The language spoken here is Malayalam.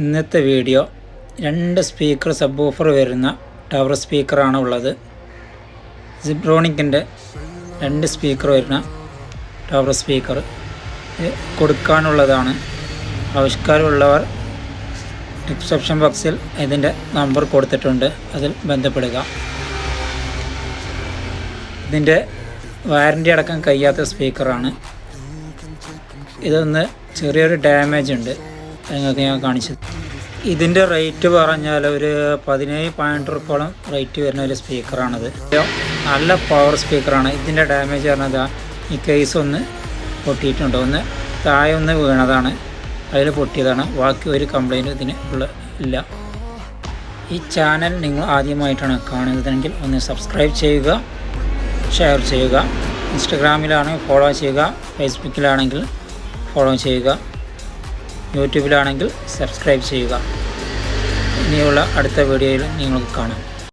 ഇന്നത്തെ വീഡിയോ 2 സ്പീക്കർ സബ് വൂഫർ വരുന്ന ടവർ സ്പീക്കറാണ് ഉള്ളത്. സിബ്രോണിക്കിൻ്റെ 2 സ്പീക്കർ വരുന്ന ടവർ സ്പീക്കർ കൊടുക്കാനുള്ളതാണ്. ആവശ്യക്കാരുള്ളവർ ഡിസ്ക്രിപ്ഷൻ ബോക്സിൽ ഇതിൻ്റെ നമ്പർ കൊടുത്തിട്ടുണ്ട്, അതിൽ ബന്ധപ്പെടുക. ഇതിൻ്റെ വാറൻറ്റി അടക്കം കഴിയാത്ത സ്പീക്കറാണ്. ഇതൊന്ന് ചെറിയൊരു ഡാമേജ് ഉണ്ട്, നിങ്ങൾക്ക് ഞാൻ കാണിച്ചത്. ഇതിൻ്റെ റേറ്റ് പറഞ്ഞാൽ ഒരു 17 റുപ്യോളം റേറ്റ് വരുന്ന ഒരു സ്പീക്കറാണിത്. നല്ല പവർ സ്പീക്കറാണ്. ഇതിൻ്റെ ഡാമേജ് പറഞ്ഞത് ഈ കേസ് ഒന്ന് പൊട്ടിയിട്ടുണ്ട്, ഒന്ന് താഴെ ഒന്ന് വീണതാണ്, അതിൽ പൊട്ടിയതാണ്. ബാക്കി ഒരു കംപ്ലൈൻറ്റ് ഇതിന് ഇല്ല. ഈ ചാനൽ നിങ്ങൾ ആദ്യമായിട്ടാണ് കാണുന്നതെങ്കിൽ ഒന്ന് സബ്സ്ക്രൈബ് ചെയ്യുക, ഷെയർ ചെയ്യുക. ഇൻസ്റ്റഗ്രാമിലാണെങ്കിൽ ഫോളോ ചെയ്യുക, ഫേസ്ബുക്കിലാണെങ്കിൽ ഫോളോ ചെയ്യുക, യൂട്യൂബിലാണെങ്കിൽ സബ്സ്ക്രൈബ് ചെയ്യുക. ഇനിയുള്ള അടുത്ത വീഡിയോയിൽ നിങ്ങൾക്ക് കാണാം.